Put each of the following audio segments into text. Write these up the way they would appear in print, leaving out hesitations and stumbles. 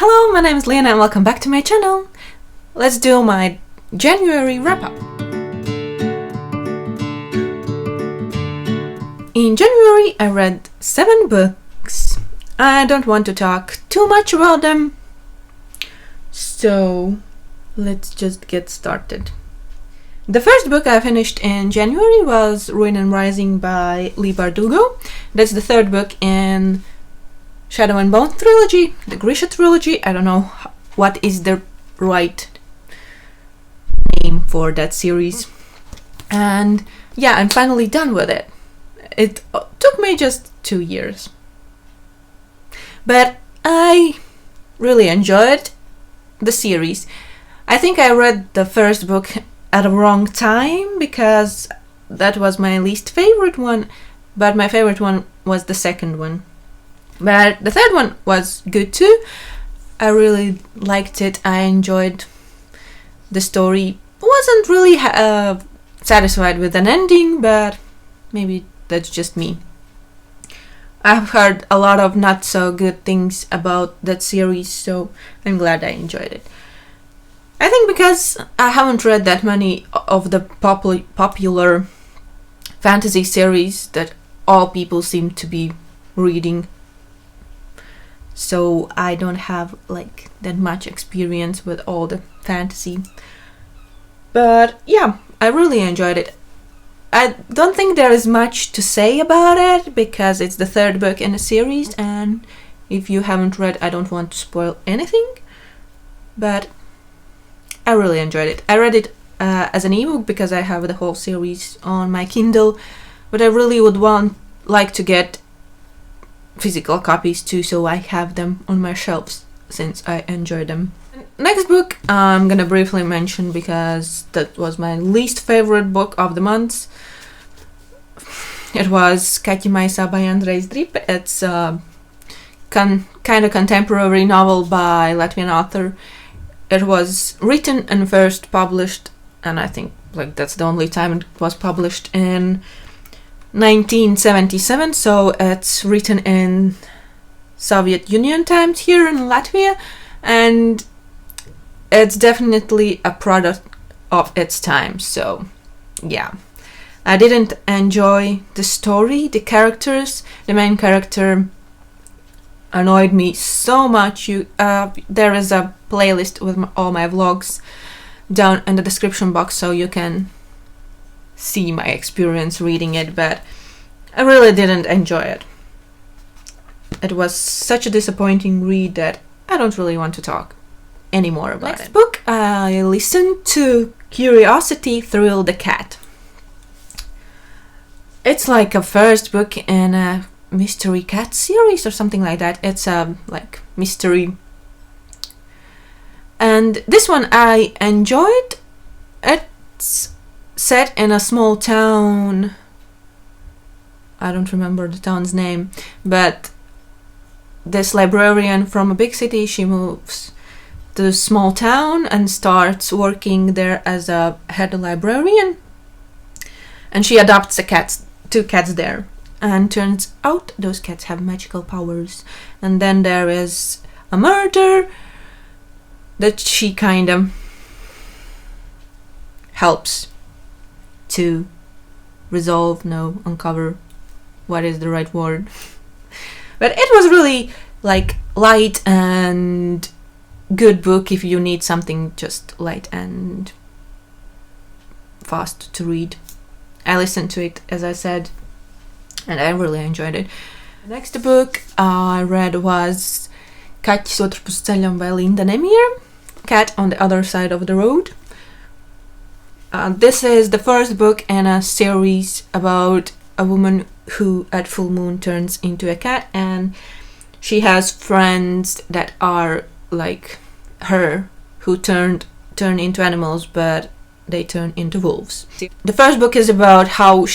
Hello, my name is Liene and welcome back to my channel. Let's do my January wrap-up. In January I read 7 books. I don't want to talk too much about them, so let's just get started. The first book I finished in January was Ruin and Rising by Leigh Bardugo. That's the third book in Shadow and Bone trilogy, the Grisha trilogy. I don't know what is the right name for that series. And yeah, I'm finally done with it. It took me just 2 years. But I really enjoyed the series. I think I read the first book at a wrong time because that was my least favorite one, but my favorite one was the second one. But the third one was good too. I really liked it. I enjoyed the story. Wasn't really satisfied with an ending, but maybe that's just me. I've heard a lot of not so good things about that series, so I'm glad I enjoyed it. I think because I haven't read that many of the popular fantasy series that all people seem to be reading, so I don't have like that much experience with all the fantasy. But yeah, I really enjoyed it. I don't think there is much to say about it because it's the third book in the series, and if you haven't read, I don't want to spoil anything. But I really enjoyed it. I read it as an ebook because I have the whole series on my Kindle, but I really would like to get physical copies too, so I have them on my shelves since I enjoy them. Next book I'm gonna briefly mention because that was my least favorite book of the month. It was Catchy Miser by Andrejs Drip. It's a kind of contemporary novel by Latvian author. It was written and first published, and I think like that's the only time it was published, in 1977, so it's written in Soviet Union times here in Latvia, and it's definitely a product of its time. So yeah, I didn't enjoy the story, the characters. The main character annoyed me so much. There is a playlist with all my vlogs down in the description box, so you can see my experience reading it, but I really didn't enjoy it. It was such a disappointing read that I don't really want to talk anymore about it. Next book I listened to Curiosity Thrill the Cat. It's like a first book in a mystery cat series or something like that. It's a like mystery, and this one I enjoyed. It's set in a small town. I don't remember the town's name, but this librarian from a big city, she moves to a small town and starts working there as a head librarian, and she adopts two cats there, and turns out those cats have magical powers. And then there is a murder that she kind of helps to uncover what is the right word. But it was really like light and good book if you need something just light and fast to read. I listened to it, as I said, and I really enjoyed it. The next book I read was Kaķis otru pus ceļam by Liene, Cat on the Other Side of the Road. This is the first book in a series about a woman who at full moon turns into a cat, and she has friends that are like her who turn into animals, but they turn into wolves. The first book is about how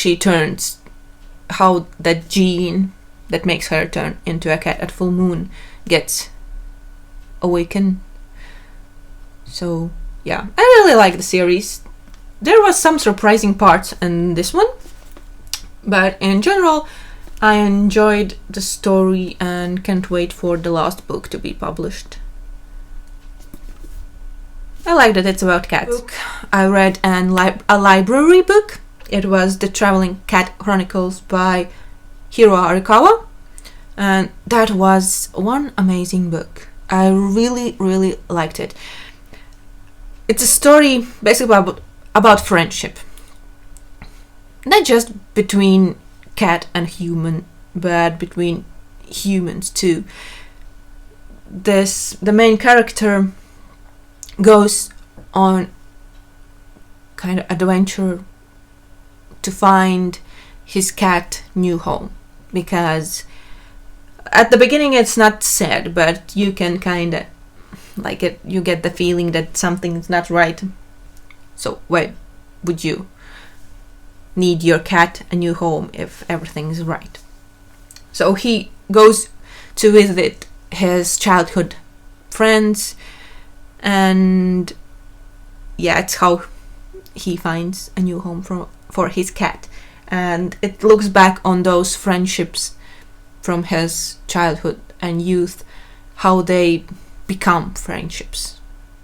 that gene that makes her turn into a cat at full moon gets awakened. So yeah, I really like the series. There was some surprising parts in this one, but in general I enjoyed the story and can't wait for the last book to be published. I like that it's about cats. I read a library book. It was The Traveling Cat Chronicles by Hiro Arikawa, and that was one amazing book. I really, really liked it. It's a story basically about friendship. Not just between cat and human, but between humans too. The main character goes on kind of adventure to find his cat new home, because at the beginning it's not said, but you can kind of like it, you get the feeling that something is not right. So why would you need your cat a new home if everything is right? So he goes to visit his childhood friends, and yeah, it's how he finds a new home for his cat. And it looks back on those friendships from his childhood and youth, how they become friendships,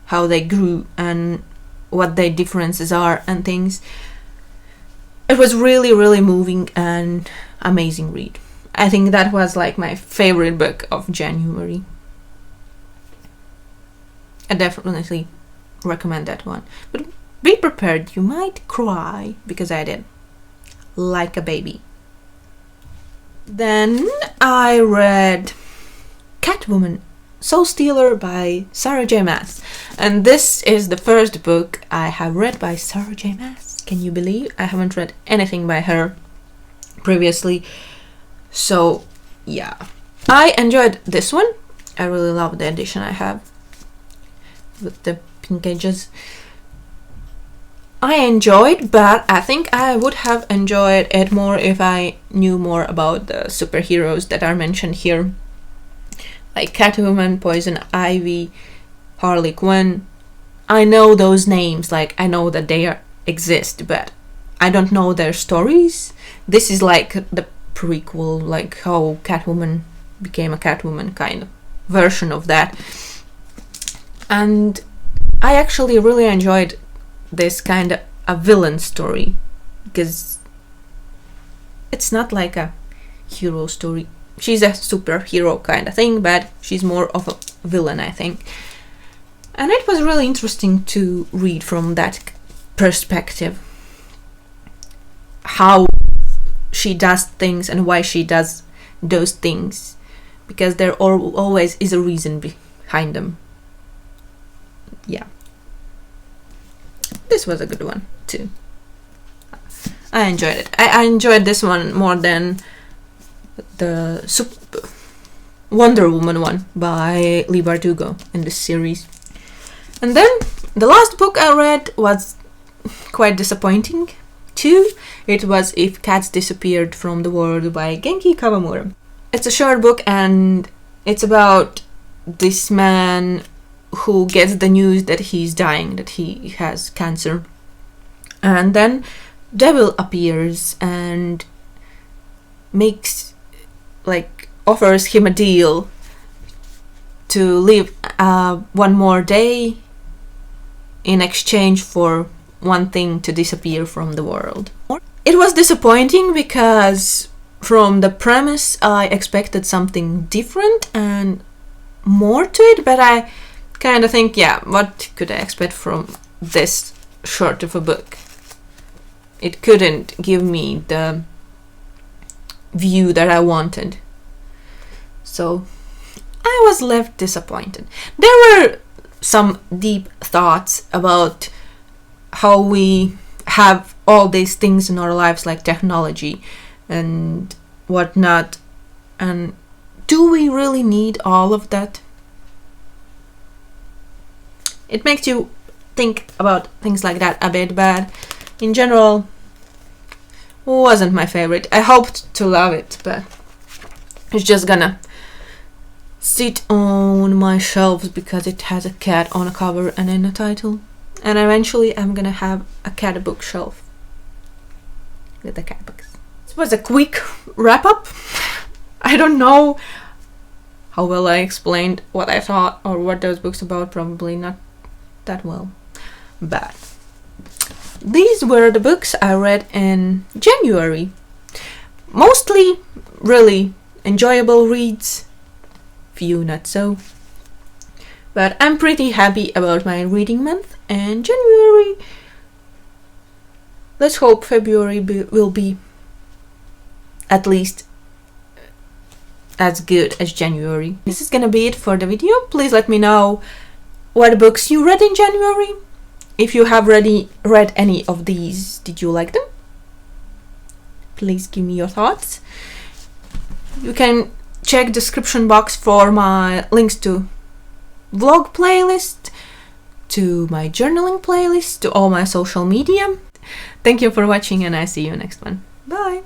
how they grew, and what their differences are and things. It was really, really moving and amazing read. I think that was like my favorite book of January. I definitely recommend that one. But be prepared, you might cry, because I did. Like a baby. Then I read Catwoman, Soul Stealer by Sarah J. Maas. And this is the first book I have read by Sarah J. Maas. Can you believe? I haven't read anything by her previously. So, yeah. I enjoyed this one. I really love the edition I have with the pink edges. I enjoyed, but I think I would have enjoyed it more if I knew more about the superheroes that are mentioned here. Like Catwoman, Poison Ivy, Harley Quinn. I know those names, like I know that they exist, but I don't know their stories. This is like the prequel, like how Catwoman became a Catwoman kind of version of that. And I actually really enjoyed this kind of a villain story, because it's not like a hero story. She's a superhero kind of thing, but she's more of a villain, I think. And it was really interesting to read from that perspective, how she does things and why she does those things, because there always is a reason behind them. Yeah. This was a good one too. I enjoyed it. I enjoyed this one more than the Wonder Woman one by Leigh Bardugo in this series. And then the last book I read was quite disappointing too. It was If Cats Disappeared from the World by Genki Kawamura. It's a short book, and it's about this man who gets the news that he's dying, that he has cancer. And then Devil appears and offers him a deal to live one more day in exchange for one thing to disappear from the world. It was disappointing because from the premise I expected something different and more to it, but I kind of think, yeah, what could I expect from this short of a book? It couldn't give me the view that I wanted. So I was left disappointed. There were some deep thoughts about how we have all these things in our lives, like technology and whatnot, and do we really need all of that? It makes you think about things like that a bit, but in general, wasn't my favorite. I hoped to love it, but it's just gonna sit on my shelves because it has a cat on a cover and in a title. And eventually I'm gonna have a cat bookshelf with the cat books. This was a quick wrap up. I don't know how well I explained what I thought or what those books about. Probably not that well. But these were the books I read in January. Mostly really enjoyable reads, few not so. But I'm pretty happy about my reading month and January. Let's hope February will be at least as good as January. This is gonna be it for the video. Please let me know what books you read in January. If you have already read any of these, did you like them? Please give me your thoughts. You can check description box for my links to vlog playlist, to my journaling playlist, to all my social media. Thank you for watching and I see you next one. Bye!